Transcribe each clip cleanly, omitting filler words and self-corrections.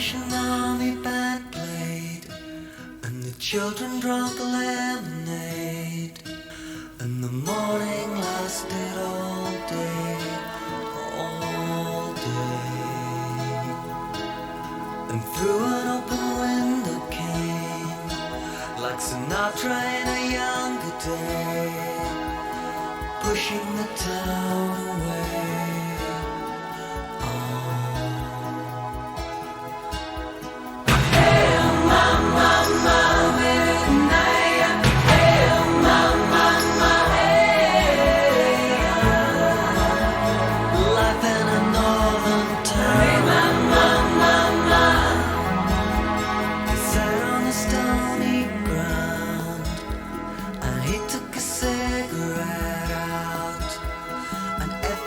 Salvation Army band played, and the children drank lemonade, and the morning lasted all day, all day. And through an open window came, like Sinatra in a younger day, pushing the town away.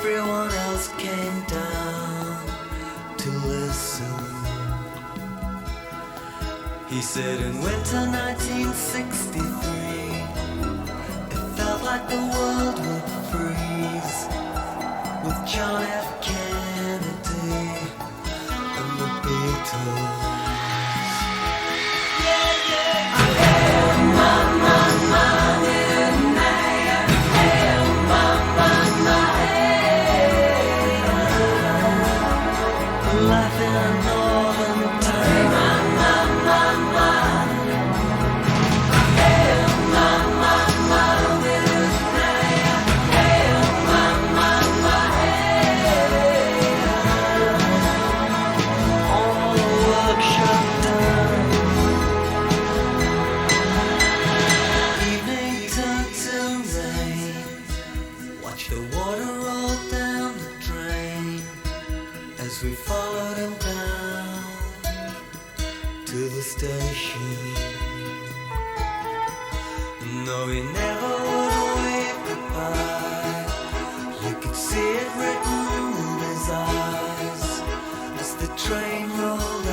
Everyone else came down to listen. He said in winter 1963, it felt like the world would freeze, with John F. Kennedy and the Beatles. Life in a northern town. All the work shut down. Evening turned to rain. Watch the water roll down the drain as we followed him down to the station. No, he never would wave goodbye. You could see it written in his eyes as the train rolled